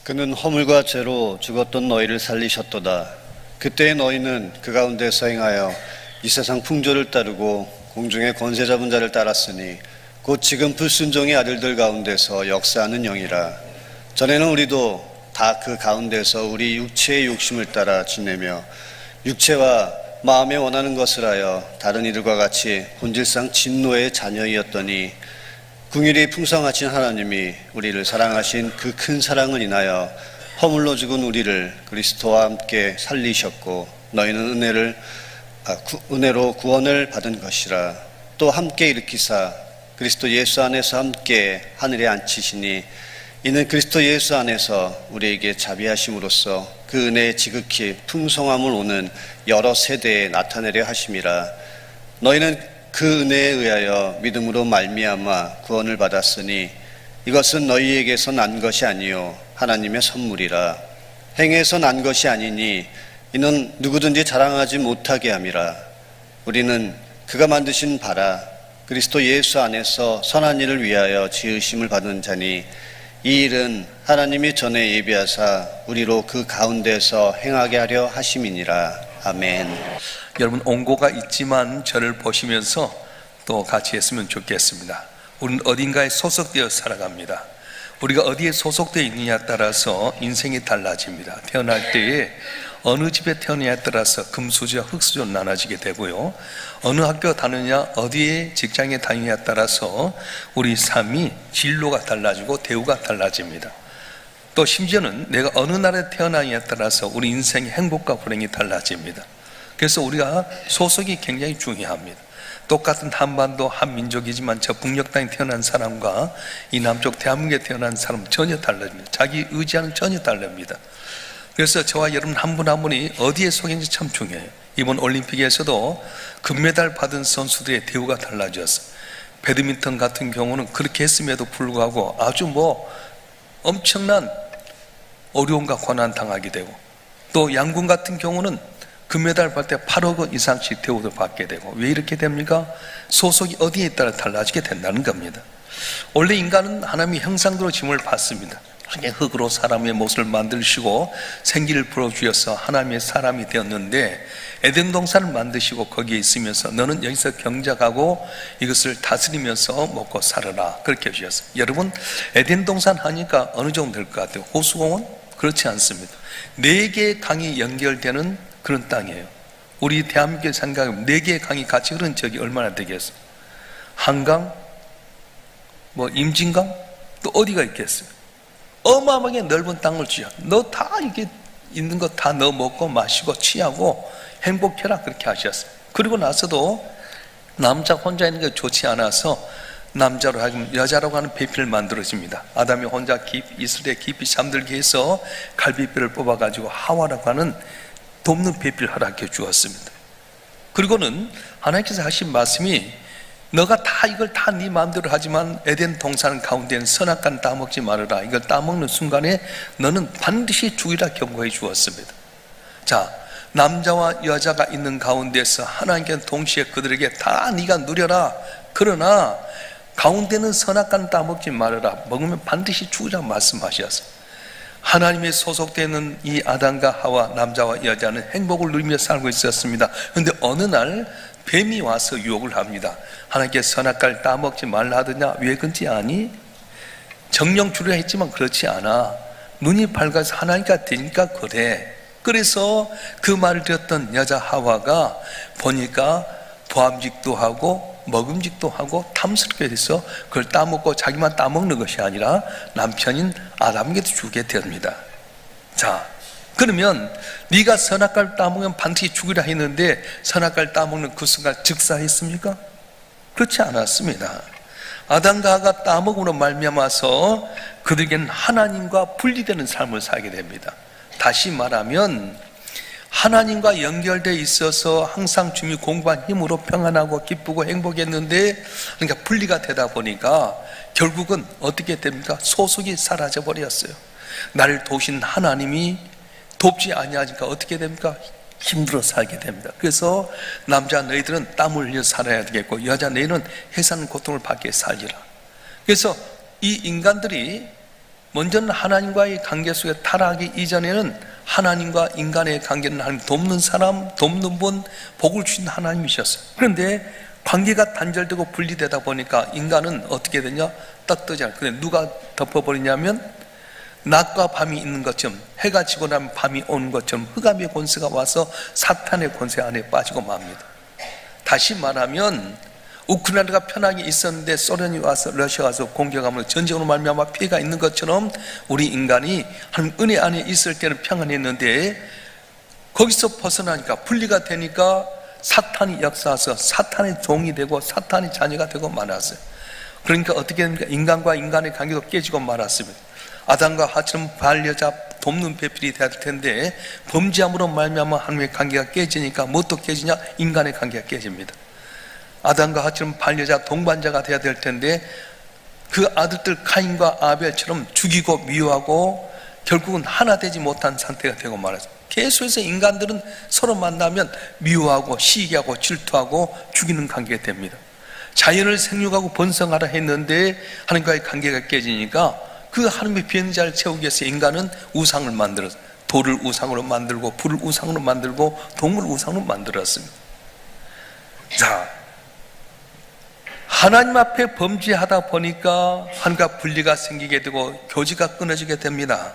그는 허물과 죄로 죽었던 너희를 살리셨도다. 그때의 너희는 그 가운데서 행하여 이 세상 풍조를 따르고 공중의 권세 잡은 자를 따랐으니 곧 지금 불순종의 아들들 가운데서 역사하는 영이라. 전에는 우리도 다 그 가운데서 우리 육체의 욕심을 따라 지내며 육체와 마음에 원하는 것을 하여 다른 이들과 같이 본질상 진노의 자녀이었더니 긍휼이 풍성하신 하나님이 우리를 사랑하신 그 큰 사랑을 인하여 허물로 죽은 우리를 그리스도와 함께 살리셨고 너희는 은혜로 구원을 받은 것이라. 또 함께 일으키사 그리스도 예수 안에서 함께 하늘에 앉히시니 이는 그리스도 예수 안에서 우리에게 자비하심으로써 그 은혜의 지극히 풍성함을 오는 여러 세대에 나타내려 하심이라. 너희는 그 은혜에 의하여 믿음으로 말미암아 구원을 받았으니 이것은 너희에게서 난 것이 아니요 하나님의 선물이라. 행해서 난 것이 아니니 이는 누구든지 자랑하지 못하게 함이라. 우리는 그가 만드신 바라 그리스도 예수 안에서 선한 일을 위하여 지으심을 받은 자니 이 일은 하나님이 전에 예비하사 우리로 그 가운데서 행하게 하려 하심이니라. 아멘. 여러분, 온고가 있지만 저를 보시면서 또 같이 했으면 좋겠습니다. 우리는 어딘가에 소속되어 살아갑니다. 우리가 어디에 소속되어 있느냐에 따라서 인생이 달라집니다. 태어날 때에 어느 집에 태어나냐에 따라서 금수저와 흙수저로 나눠지게 되고요, 어느 학교 다니냐, 어디에 직장에 다니냐에 따라서 우리 삶이 진로가 달라지고 대우가 달라집니다. 또 심지어는 내가 어느 나라에 태어나냐에 따라서 우리 인생의 행복과 불행이 달라집니다. 그래서 우리가 소속이 굉장히 중요합니다. 똑같은 한반도 한민족이지만 저 북녘 땅에 태어난 사람과 이 남쪽 대한민국에 태어난 사람은 전혀 다릅니다. 자기 의지와는 전혀 다릅니다. 그래서 저와 여러분 한 분 한 분이 어디에 속인지 참 중요해요. 이번 올림픽에서도 금메달 받은 선수들의 대우가 달라졌어요. 배드민턴 같은 경우는 그렇게 했음에도 불구하고 아주 엄청난 어려움과 고난 당하게 되고, 또 양궁 같은 경우는 금메달 받을 때 8억 원 이상씩 대우를 받게 되고, 왜 이렇게 됩니까? 소속이 어디에 따라 달라지게 된다는 겁니다. 원래 인간은 하나님의 형상대로 지음을 받습니다. 흙으로 사람의 모습을 만드시고 생기를 불어주셔서 하나님의 사람이 되었는데, 에덴 동산을 만드시고 거기에 있으면서 너는 여기서 경작하고 이것을 다스리면서 먹고 살아라, 그렇게 해주셨어요. 여러분, 에덴 동산 하니까 어느 정도 될 것 같아요? 호수공원? 그렇지 않습니다. 4개의 강이 연결되는 그런 땅이에요. 우리 대한민국에 생각하면 4개의 강이 같이 흐르는 적이 얼마나 되겠어요? 한강, 임진강, 또 어디가 있겠어요? 어마어마하게 넓은 땅을 주셔. 너 다 이렇게 있는 거 다 너 먹고 마시고 취하고 행복해라, 그렇게 하셨어요. 그리고 나서도 남자 혼자 있는 게 좋지 않아서 남자로 하여금 여자라고 하는 배필을 만들어집니다. 아담이 혼자 있을 때 깊이 잠들게 해서 갈비뼈를 뽑아가지고 하와라고 하는 돕는 배필을 허락해 주었습니다. 그리고는 하나님께서 하신 말씀이 너가 다 이걸 다 네 마음대로 하지만 에덴 동산 가운데는 선악과는 따먹지 말아라. 이걸 따먹는 순간에 너는 반드시 죽이라 경고해 주었습니다. 자, 남자와 여자가 있는 가운데서 하나님께서 동시에 그들에게 다 네가 누려라, 그러나 가운데는 선악과는 따먹지 말아라, 먹으면 반드시 죽으라 말씀하셨어요. 하나님의 소속되는 이 아담과 하와, 남자와 여자는 행복을 누리며 살고 있었습니다. 그런데 어느 날 뱀이 와서 유혹을 합니다. 하나님께서 선악과를 따먹지 말라 하더냐, 왜 그런지 아니? 정령 주려 했지만 그렇지 않아. 눈이 밝아서 하나님과 되니까 그래. 그래서 그 말을 들었던 여자 하와가 보니까 보암직도 하고 먹음직도 하고 탐스럽게 돼서 그걸 따먹고 자기만 따먹는 것이 아니라 남편인 아담에게도 주게 됩니다. 자, 그러면 네가 선악과를 따먹으면 반드시 죽으라 했는데 선악과를 따먹는 그 순간 즉사했습니까? 그렇지 않았습니다. 아담과 하와가 따먹음으로 말미암아서 그들에게는 하나님과 분리되는 삶을 살게 됩니다. 다시 말하면 하나님과 연결되어 있어서 항상 주님이 공부한 힘으로 평안하고 기쁘고 행복했는데, 그러니까 분리가 되다 보니까 결국은 어떻게 됩니까? 소속이 사라져 버렸어요. 나를 도우신 하나님이 돕지 아니하니까 어떻게 됩니까? 힘들어 살게 됩니다. 그래서 남자 너희들은 땀을 흘려 살아야 되겠고, 여자 너희는 해산 고통을 받게 살리라. 그래서 이 인간들이 먼저는 하나님과의 관계 속에 타락하기 이전에는 하나님과 인간의 관계는 하나님 돕는 사람, 돕는 분, 복을 주신 하나님이셨어요. 그런데 관계가 단절되고 분리되다 보니까 인간은 어떻게 되냐? 떡뜨지 않아요. 근데 누가 덮어버리냐면 낮과 밤이 있는 것처럼, 해가 지고 나면 밤이 오는 것처럼 흑암의 권세가 와서 사탄의 권세 안에 빠지고 맙니다. 다시 말하면 우크라이나가 편하게 있었는데 소련이 와서, 러시아가 와서 공격하면 전쟁으로 말미암아 피해가 있는 것처럼 우리 인간이 하나님 은혜 안에 있을 때는 평안했는데 거기서 벗어나니까, 분리가 되니까 사탄이 역사해서 사탄의 종이 되고 사탄의 자녀가 되고 말았어요. 그러니까 어떻게 됩니까? 인간과 인간의 관계도 깨지고 말았습니다. 아담과 하와처럼 반려자 돕는 배필이 될 텐데 범죄함으로 말미암아 하나님의 관계가 깨지니까 무엇도 깨지냐? 인간의 관계가 깨집니다. 아담과 하와처럼 반려자 동반자가 돼야 될 텐데 그 아들들 카인과 아벨처럼 죽이고 미워하고 결국은 하나 되지 못한 상태가 되고 말았어요. 계속해서 인간들은 서로 만나면 미워하고 시기하고 질투하고 죽이는 관계가 됩니다. 자연을 생육하고 번성하라 했는데 하나님과의 관계가 깨지니까 그 하나님의 비행자를 채우기 위해서 인간은 우상을 만들었어요. 돌을 우상으로 만들고 불을 우상으로 만들고 동물을 우상으로 만들었습니다. 자, 하나님 앞에 범죄하다 보니까 하나님과 분리가 생기게 되고 교제가 끊어지게 됩니다.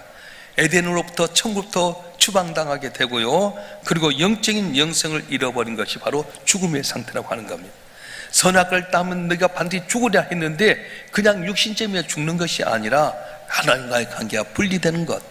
에덴으로부터 천국부터 추방당하게 되고요. 그리고 영적인 영생을 잃어버린 것이 바로 죽음의 상태라고 하는 겁니다. 선악을 따면 너희가 반드시 죽으려 했는데 그냥 육신점에 죽는 것이 아니라 하나님과의 관계가 분리되는 것,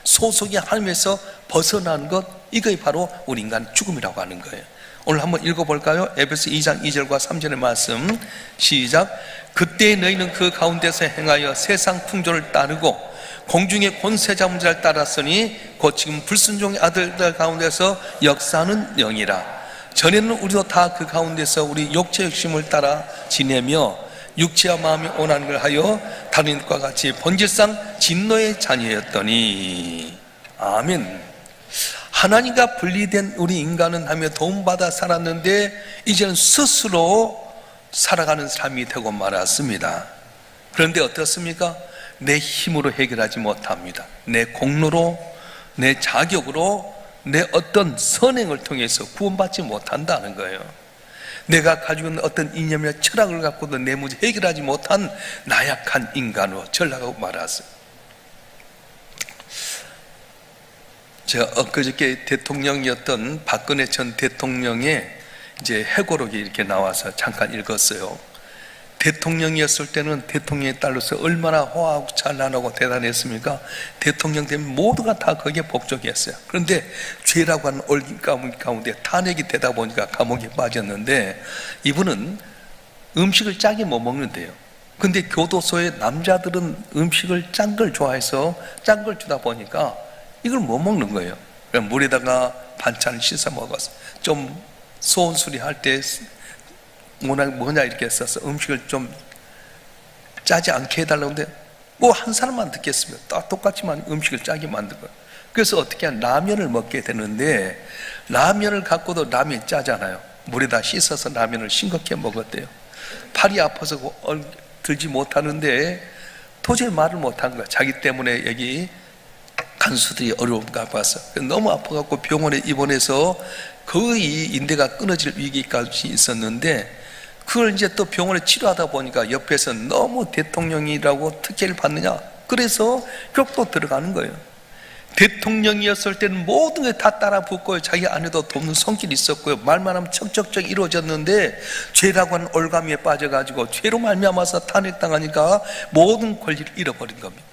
소속이 하나님에서 벗어나는 것, 이것이 바로 우리 인간의 죽음이라고 하는 거예요. 오늘 한번 읽어볼까요? 에베소 2장 2절과 3절의 말씀 시작. 그때 너희는 그 가운데서 행하여 세상 풍조를 따르고 공중의 권세자문자를 따랐으니 곧 지금 불순종의 아들들 가운데서 역사하는 영이라. 전에는 우리도 다 그 가운데서 우리 육체 욕심을 따라 지내며 육체와 마음이 원하는 걸 하여 다른 것과 같이 본질상 진노의 자녀였더니. 아멘. 하나님과 분리된 우리 인간은 하며 도움받아 살았는데 이제는 스스로 살아가는 삶이 되고 말았습니다. 그런데 어떻습니까? 내 힘으로 해결하지 못합니다. 내 공로로, 내 자격으로, 내 어떤 선행을 통해서 구원받지 못한다는 거예요. 내가 가지고 있는 어떤 이념이나 철학을 갖고도 내 문제 해결하지 못한 나약한 인간으로 전락하고 말았어요. 제가 엊그저께 대통령이었던 박근혜 전 대통령의 이제 회고록이 이렇게 나와서 잠깐 읽었어요. 대통령이었을 때는 대통령의 딸로서 얼마나 호화하고 찬란하고 대단했습니까? 대통령 되면 모두가 다 거기에 복종했어요. 그런데 죄라고 하는 올긴 가운데 탄핵이 되다 보니까 감옥에 빠졌는데 이분은 음식을 짜게 못 먹는데요. 근데 교도소에 남자들은 음식을 짠 걸 좋아해서 짠 걸 주다 보니까 이걸 못 먹는 거예요. 그냥 물에다가 반찬을 씻어 먹어서 좀 소원수리 할 때 뭐냐 이렇게 써서 음식을 좀 짜지 않게 해달라고 하는데 뭐 한 사람만 듣겠습니다. 다 똑같지만 음식을 짜게 만든 거예요. 그래서 어떻게 하면 라면을 먹게 되는데 라면을 갖고도 라면이 짜잖아요. 물에다 씻어서 라면을 싱겁게 먹었대요. 팔이 아파서 들지 못하는데 도저히 말을 못한 거야. 자기 때문에 여기 간수들이 어려운가 봐서 너무 아파갖고 병원에 입원해서 거의 인대가 끊어질 위기까지 있었는데 그걸 이제 또 병원에 치료하다 보니까 옆에서 너무 대통령이라고 특혜를 받느냐, 그래서 격도 들어가는 거예요. 대통령이었을 때는 모든 게 다 따라 붙고요. 자기 안에도 돕는 손길이 있었고요. 말만 하면 척척척 이루어졌는데 죄라고 하는 올가미에 빠져가지고 죄로 말미암아서 탄핵당하니까 모든 권리를 잃어버린 겁니다.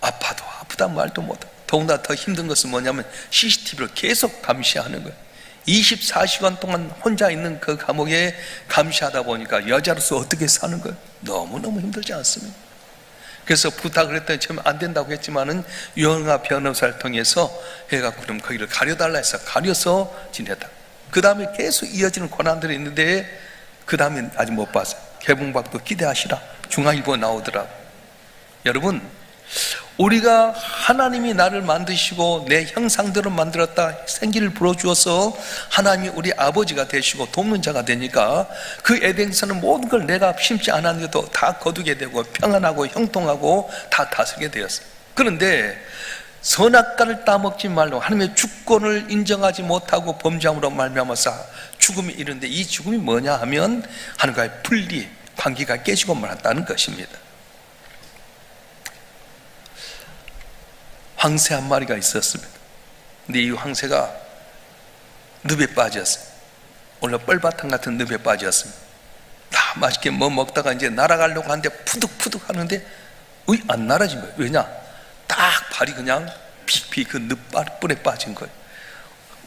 아파도 아프다 말도 못하고, 더군다나 더 힘든 것은 뭐냐면 CCTV를 계속 감시하는 거예요. 24시간 동안 혼자 있는 그 감옥에 감시하다 보니까 여자로서 어떻게 사는 거예요? 너무너무 힘들지 않습니까? 그래서 부탁을 했더니 처음에 안 된다고 했지만은 유영아 변호사를 통해서 해갖고 그럼 거기를 가려달라 해서 가려서 지냈다. 그 다음에 계속 이어지는 고난들이 있는데 그 다음에 아직 못 봤어요. 개봉박도 기대하시라. 중앙일보 나오더라고. 여러분, 우리가 하나님이 나를 만드시고 내 형상대로 만들었다, 생기를 불어주어서 하나님이 우리 아버지가 되시고 돕는 자가 되니까 그 에덴에서는 모든 걸 내가 심지 않았는데도 다 거두게 되고 평안하고 형통하고 다 다스리게 되었어요. 그런데 선악과를 따먹지 말고 하나님의 주권을 인정하지 못하고 범죄함으로 말미암아서 죽음이 이르는데, 이 죽음이 뭐냐 하면 하나님과의 분리, 관계가 깨지고 말았다는 것입니다. 황새 한 마리가 있었습니다. 근데 이 황새가 늪에 빠졌어요. 원래 뻘바탕 같은 늪에 빠졌습니다. 다 맛있게 뭐 먹다가 이제 날아가려고 하는데 푸득푸득 하는데 안 날아진 거예요. 왜냐? 딱 발이 그냥 픽픽 그 늪불에 빠진 거예요.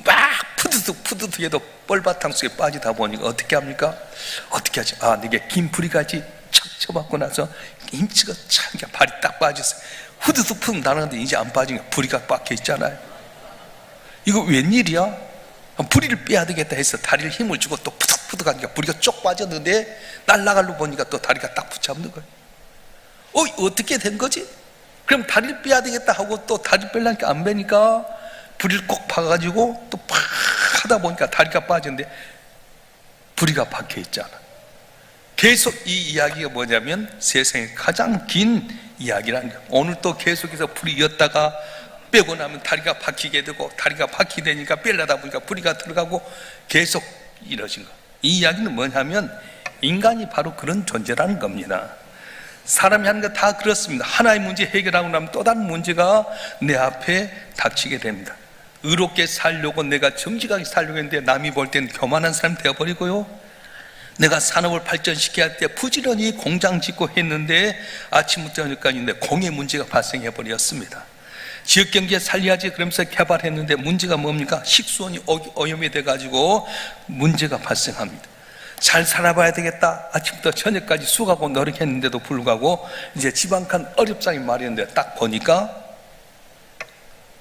막 푸드득 해도 뻘바탕 속에 빠지다 보니까 어떻게 합니까? 어떻게 하지? 이게 긴 부리까지 착 쳐박고 나서 힘치가 착 발이 딱 빠졌어요. 후드득 푸득 나는데 이제 안 빠진 거예요. 부리가 박혀 있잖아요. 이거 웬일이야? 부리를 빼야 되겠다 해서 다리를 힘을 주고 또 푸득푸득 하니까 부리가 쪽 빠졌는데 날아가려고 보니까 또 다리가 딱 붙잡는 거예요. 어떻게 된 거지? 그럼 다리를 빼야 되겠다 하고 또 다리를 빼려니까 안 빼니까 부리를 꼭 박아가지고 또 팍 하다 보니까 다리가 빠졌는데 부리가 박혀 있잖아. 계속 이 이야기가 뭐냐면 세상에 가장 긴 이야기라는 거예요. 오늘 또 계속해서 불이 였다가 빼고 나면 다리가 박히게 되고, 다리가 박히게 되니까 빼려다 보니까 부리가 들어가고 계속 이러진 거예요. 이 이야기는 뭐냐면 인간이 바로 그런 존재라는 겁니다. 사람이 하는 거 다 그렇습니다. 하나의 문제 해결하고 나면 또 다른 문제가 내 앞에 닥치게 됩니다. 의롭게 살려고 내가 정직하게 살려고 했는데 남이 볼 때는 교만한 사람이 되어버리고요, 내가 산업을 발전시켜야 할 때 부지런히 공장 짓고 했는데 아침부터 저녁까지 공해 문제가 발생해 버렸습니다. 지역경제 살려야지 그러면서 개발했는데 문제가 뭡니까? 식수원이 오염이 돼가지고 문제가 발생합니다. 잘 살아봐야 되겠다, 아침부터 저녁까지 수고하고 노력했는데도 불구하고 이제 지방간 어렵상이 마련돼 딱 보니까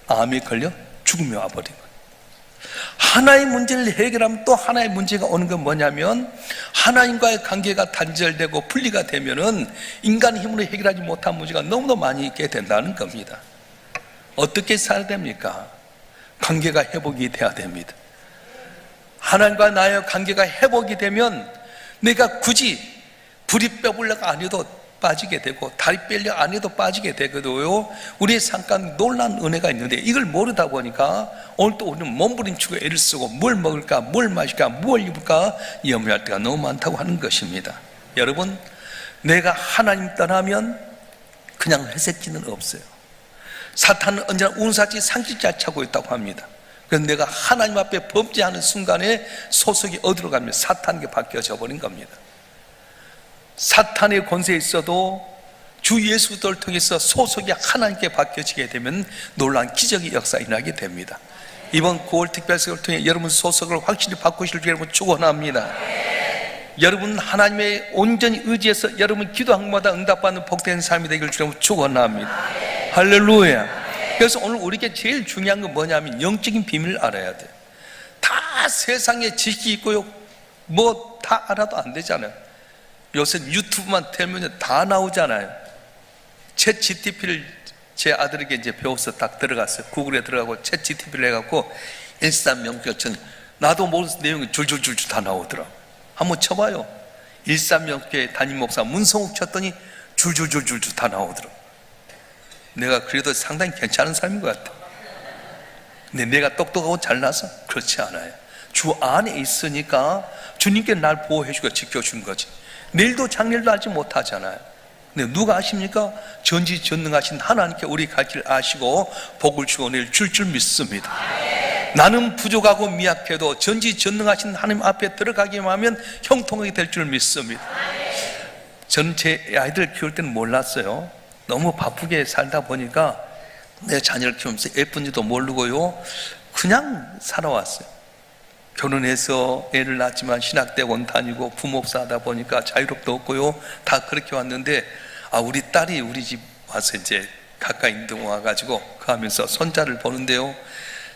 암에 걸려 죽음이 와버린 거예요. 하나의 문제를 해결하면 또 하나의 문제가 오는 건 뭐냐면, 하나님과의 관계가 단절되고 분리가 되면은 인간의 힘으로 해결하지 못한 문제가 너무나 많이 있게 된다는 겁니다. 어떻게 살아야 됩니까? 관계가 회복이 돼야 됩니다. 하나님과 나의 관계가 회복이 되면 내가 굳이 불이 빼보려고 안 해도 빠지게 되고 다리 빼려고 안 해도 빠지게 되거든요. 우리의 잠깐 놀라운 은혜가 있는데 이걸 모르다 보니까 오늘 또 우리는 몸부림치고 애를 쓰고 뭘 먹을까, 뭘 마실까, 뭘 입을까 염려할 때가 너무 많다고 하는 것입니다. 여러분, 내가 하나님 떠나면 그냥 회색지는 없어요. 사탄은 언제나 운사지 상지자 차고 있다고 합니다. 그래서 내가 하나님 앞에 범죄하는 순간에 소속이 어디로 가면 사탄에게 바뀌어져 버린 겁니다. 사탄의 권세에 있어도 주 예수를 통해서 소속이 하나님께 바뀌어지게 되면 놀라운 기적의 역사가 일어나게 됩니다. 이번 9월 특별세를 통해 여러분 소속을 확실히 바꾸실 줄 여러분 축원합니다. 여러분 하나님의 온전히 의지해서 여러분 기도한 것마다 응답받는 복된 삶이 되길 주님 축원합니다. 할렐루야. 그래서 오늘 우리에게 제일 중요한 건 뭐냐면 영적인 비밀을 알아야 돼요. 다 세상에 지식이 있고요, 뭐 다 알아도 안 되잖아요. 요새 유튜브만 틀면 다 나오잖아요. 챗 GTP를 제 아들에게 이제 배워서 딱 들어갔어요. 구글에 들어가고 챗 GTP를 해갖고 일삼명교천 나도 모르는 내용이 줄줄줄 다 나오더라고. 한번 쳐봐요. 일삼명교회 담임 목사 문성욱 쳤더니 줄줄줄줄 다 나오더라고. 내가 그래도 상당히 괜찮은 사람인 것 같아. 근데 내가 똑똑하고 잘나서? 그렇지 않아요. 주 안에 있으니까 주님께 날 보호해주고 지켜준 거지. 내일도 장래도 알지 못하잖아요. 근데 누가 아십니까? 전지전능하신 하나님께 우리 갈 길 아시고 복을 주고 내일 줄 믿습니다. 나는 부족하고 미약해도 전지전능하신 하나님 앞에 들어가기만 하면 형통하게 될 줄 믿습니다. 저는 제 아이들 키울 때는 몰랐어요. 너무 바쁘게 살다 보니까 내 자녀를 키우면서 예쁜지도 모르고요, 그냥 살아왔어요. 결혼해서 애를 낳았지만 신학대원 다니고 부목사 하다 보니까 자유롭도 없고요, 다 그렇게 왔는데 우리 딸이 우리 집 와서 이제 가까이 인동 와가지고 그 하면서 손자를 보는데요,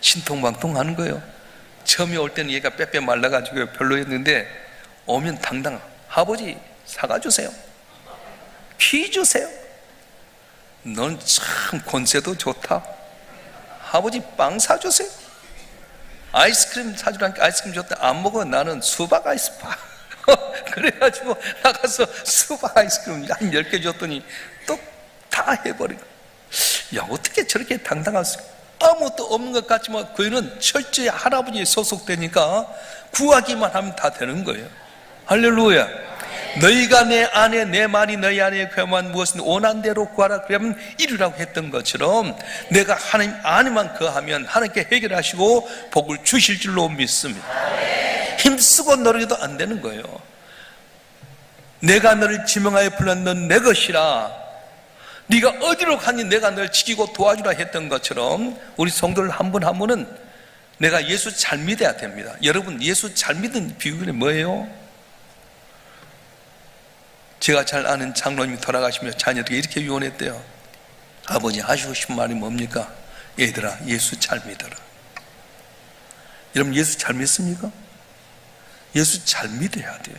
신통방통 하는 거예요. 처음에 올 때는 얘가 빼빼 말라가지고 별로였는데 오면 당당 아버지 사과 주세요, 피 주세요. 넌 참 권세도 좋다. 아버지 빵 사주세요. 아이스크림 사주라니까 아이스크림 줬다. 안 먹어. 나는 수박 아이스파. 그래가지고 나가서 수박 아이스크림 한 10개 줬더니 또 다 해버리고. 야, 어떻게 저렇게 당당할 수 있어? 아무것도 없는 것 같지만 그는 철저히 할아버지에 소속되니까 구하기만 하면 다 되는 거예요. 할렐루야. 너희가 내 안에, 내 말이 너희 안에 거하면 무엇은 원한 대로 구하라 그러면 이루라고 했던 것처럼 내가 하나님 안에만 거하면 하나님께 해결하시고 복을 주실 줄로 믿습니다. 힘쓰고 노력해도 안 되는 거예요. 내가 너를 지명하여 불렀는 넌 내 것이라. 네가 어디로 가니 내가 너를 지키고 도와주라 했던 것처럼 우리 성도들 한 분 한 분은 내가 예수 잘 믿어야 됩니다. 여러분, 예수 잘 믿는 비결이 뭐예요? 제가 잘 아는 장로님이 돌아가시며 자녀들에게 이렇게 유언했대요. 아버지 하시고 싶은 말이 뭡니까? 얘들아, 예수 잘 믿어라. 여러분, 예수 잘 믿습니까? 예수 잘 믿어야 돼요.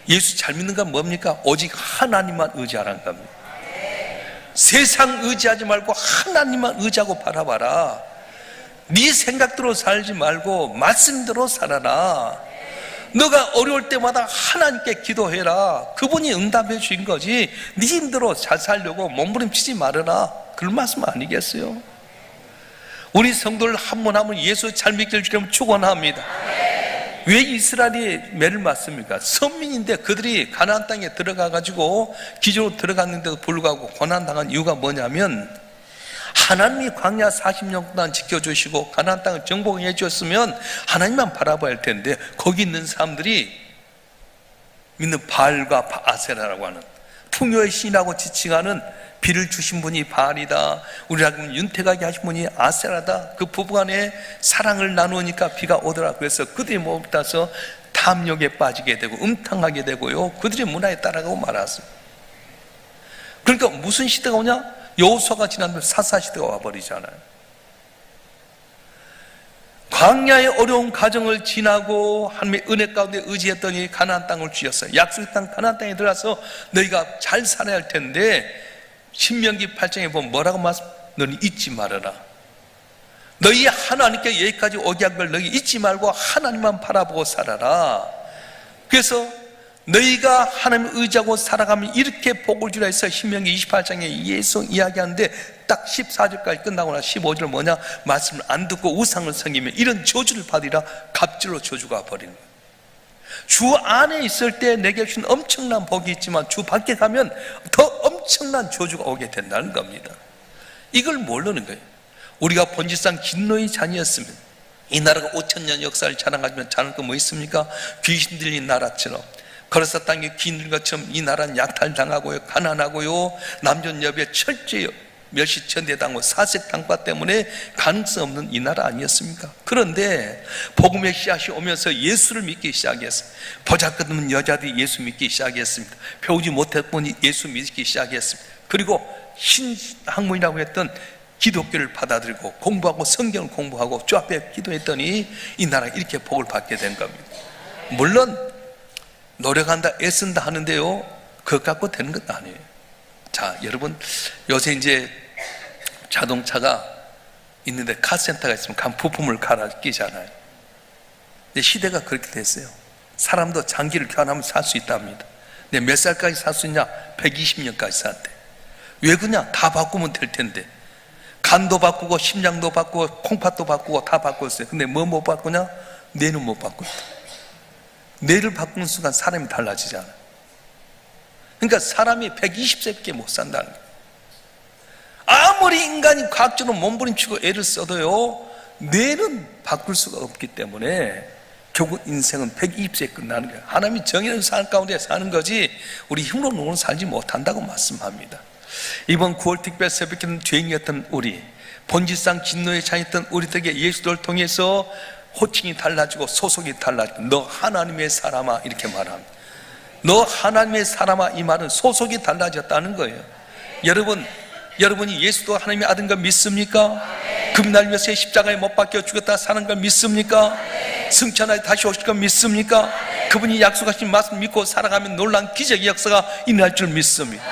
예수 잘 믿는 건 뭡니까? 오직 하나님만 의지하라는 겁니다. 세상 의지하지 말고 하나님만 의지하고 바라봐라. 네 생각대로 살지 말고 말씀대로 살아라. 너가 어려울 때마다 하나님께 기도해라. 그분이 응답해 주신 거지. 네 힘대로 잘 살려고 몸부림치지 말아라. 그런 말씀 아니겠어요? 우리 성도들 한 분 한 분 예수 잘 믿길 주려면 축원합니다. 왜 이스라엘이 매를 맞습니까? 선민인데 그들이 가나안 땅에 들어가가지고 기적으로 들어갔는데도 불구하고 고난당한 이유가 뭐냐면 하나님이 광야 40년 동안 지켜주시고 가나안 땅을 정복해 주셨으면 하나님만 바라봐야 할 텐데 거기 있는 사람들이 믿는 바알과 아세라라고 하는 풍요의 신이라고 지칭하는 비를 주신 분이 바알이다, 우리라면 윤택하게 하신 분이 아세라다. 그 부부간에 사랑을 나누니까 비가 오더라. 그래서 그들이 몸을 따서 탐욕에 빠지게 되고 음탕하게 되고요, 그들의 문화에 따라가고 말았습니다. 그러니까 무슨 시대가 오냐? 여호수아가 지나면 사사시대가 와버리잖아요. 광야의 어려운 과정을 지나고 하나님의 은혜 가운데 의지했더니 가나안 땅을 주셨어요. 약속의 땅 가나안 땅에 들어가서 너희가 잘 살아야 할 텐데 신명기 8장에 보면 뭐라고 말씀? 너는 잊지 말아라. 너희 하나님께 여기까지 오게 한 걸 너희 잊지 말고 하나님만 바라보고 살아라. 그래서 너희가 하나님을 의지하고 살아가면 이렇게 복을 주라 해서 신명기 28장에 예수 이야기하는데 딱 14절까지 끝나고 나서 15절 뭐냐? 말씀을 안 듣고 우상을 섬기면 이런 저주를 받으리라. 갑절로 저주가 버리는 거예요. 주 안에 있을 때 내게 주신 엄청난 복이 있지만 주 밖에 가면 더 엄청난 저주가 오게 된다는 겁니다. 이걸 모르는 거예요. 우리가 본질상 진노의 자녀였으면 이 나라가 5,000년 역사를 자랑하지만 자랑할 거 뭐 있습니까? 귀신 들린 나라처럼 거라사 땅에 귀신 들린 것처럼 이 나라는 약탈당하고요, 가난하고요, 남존 여비에 철저히 멸시천대당하고 사색당파 때문에 가능성 없는 이 나라 아니었습니까? 그런데 복음의 씨앗이 오면서 예수를 믿기 시작했어요. 보잘것없는 여자들이 예수 믿기 시작했습니다. 배우지 못했던 분이 예수 믿기 시작했습니다. 그리고 신학문이라고 했던 기독교를 받아들이고 공부하고 성경을 공부하고 주 앞에 기도했더니 이 나라가 이렇게 복을 받게 된 겁니다. 물론 노력한다 애쓴다 하는데요, 그것 갖고 되는 건 아니에요. 자, 여러분, 요새 이제 자동차가 있는데 카센터가 있으면 간 부품을 갈아 끼잖아요. 근데 시대가 그렇게 됐어요. 사람도 장기를 교환하면 살 수 있답니다. 근데 몇 살까지 살 수 있냐? 120년까지 산대. 왜 그냥 다 바꾸면 될 텐데. 간도 바꾸고 심장도 바꾸고 콩팥도 바꾸고 다 바꿨어요. 근데 뭐 못 바꾸냐? 뇌는 못 바꾼다. 뇌를 바꾸는 순간 사람이 달라지잖아요. 그러니까 사람이 120세밖에 못 산다는 거예요. 아무리 인간이 과학적으로 몸부림치고 애를 써도요, 뇌는 바꿀 수가 없기 때문에 결국 인생은 120세에 끝나는 거예요. 하나님이 정의는 살 가운데 사는 거지 우리 힘으로는 살지 못한다고 말씀합니다. 이번 9월 특별 새벽에는 죄인이었던 우리, 본질상 진노에 차있던 우리들에게 예수를 통해서 호칭이 달라지고 소속이 달라지고 너 하나님의 사람아 이렇게 말합니다. 너 하나님의 사람아, 이 말은 소속이 달라졌다는 거예요. 여러분이 예수도 하나님의 아들인 걸 믿습니까? 금날 위해서 십자가에 못 박혀 죽었다 사는 걸 믿습니까? 승천하여 다시 오실 걸 믿습니까? 그분이 약속하신 말씀 믿고 살아가면 놀라운 기적의 역사가 일어날 줄 믿습니다.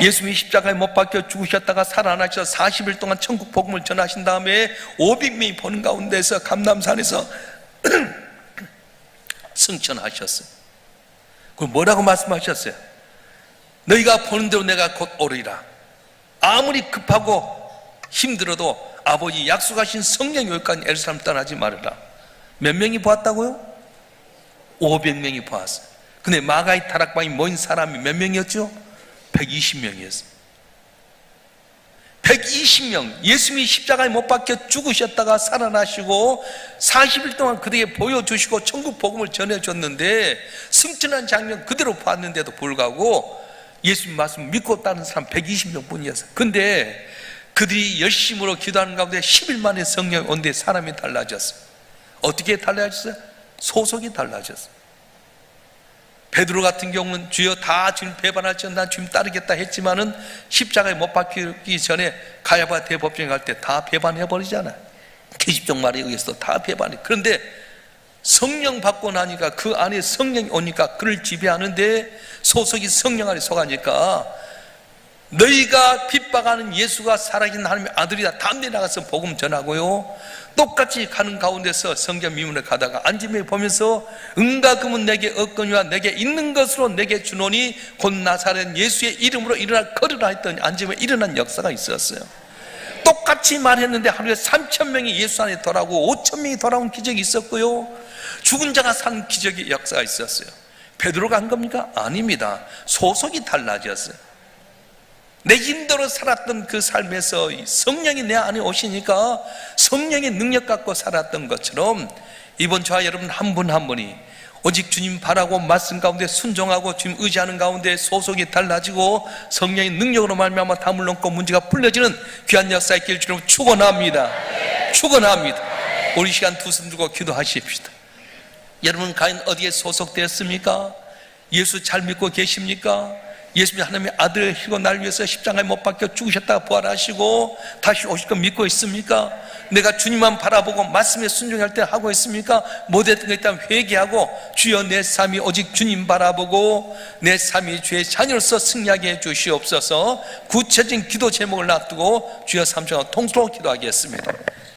예수님이 십자가에 못 박혀 죽으셨다가 살아나셔서 40일 동안 천국 복음을 전하신 다음에 500명이 보는 가운데서 감람산에서 승천하셨어요. 그럼 뭐라고 말씀하셨어요? 너희가 보는 대로 내가 곧 오리라. 아무리 급하고 힘들어도 아버지 약속하신 성령이 올까지 예루살렘 떠나지 말아라. 몇 명이 보았다고요? 500명이 보았어요. 근데 마가의 다락방에 모인 사람이 몇 명이었죠? 120명이었어요. 120명. 예수님이 십자가에 못 박혀 죽으셨다가 살아나시고 40일 동안 그들에게 보여주시고 천국 복음을 전해줬는데 승천한 장면 그대로 봤는데도 불구하고 예수님 말씀 믿고 따르는 사람 120명 뿐이었어요. 근데 그들이 열심으로 기도하는 가운데 10일 만에 성령이 온데 사람이 달라졌어요. 어떻게 달라졌어요? 소속이 달라졌어요. 베드로 같은 경우는 주여 다 주님 배반할지언다 난 주님 따르겠다 했지만은 십자가에 못 박히기 전에 가야바 대법정에 갈 때 다 배반해버리잖아요. 계집종 말에 의해서 다 배반해. 그런데 성령 받고 나니까 그 안에 성령이 오니까 그를 지배하는데 소속이 성령 안에 속하니까 너희가 핍박하는 예수가 살아계신 하나님의 아들이다. 다음에 나가서 복음 전하고요. 똑같이 가는 가운데서 성경 미문에 가다가 앉음에 보면서 은과 금은 내게 없거니와 내게 있는 것으로 내게 주노니 곧 나사렛 예수의 이름으로 일어나 걸으라 했더니 앉음에 일어난 역사가 있었어요. 똑같이 말했는데 하루에 3,000명이 예수 안에 돌아오고 5,000명이 돌아온 기적이 있었고요. 죽은 자가 산 기적의 역사가 있었어요. 베드로가 한 겁니까? 아닙니다. 소속이 달라졌어요. 내 힘대로 살았던 그 삶에서 성령이 내 안에 오시니까 성령의 능력 갖고 살았던 것처럼 이번 저와 여러분 한 분 한 분이 오직 주님 바라고 말씀 가운데 순종하고 주님 의지하는 가운데 소속이 달라지고 성령의 능력으로 말미암아 담을 넘고 문제가 풀려지는 귀한 역사의 길 주님 축원합니다. 축원합니다. 우리 시간 두 손 들고 기도하십시다. 여러분 과연 어디에 소속되었습니까? 예수 잘 믿고 계십니까? 예수님이 하나님의 아들이시고 나를 위해서 십자가에 못 박혀 죽으셨다가 부활하시고 다시 오실 거 믿고 있습니까? 내가 주님만 바라보고 말씀에 순종할 때 하고 있습니까? 못했던 거 있다면 회개하고 주여 내 삶이 오직 주님 바라보고 내 삶이 주의 자녀로서 승리하게 해 주시옵소서. 구체적인 기도 제목을 놔두고 주여 삼층하고 통수로 기도하겠습니다.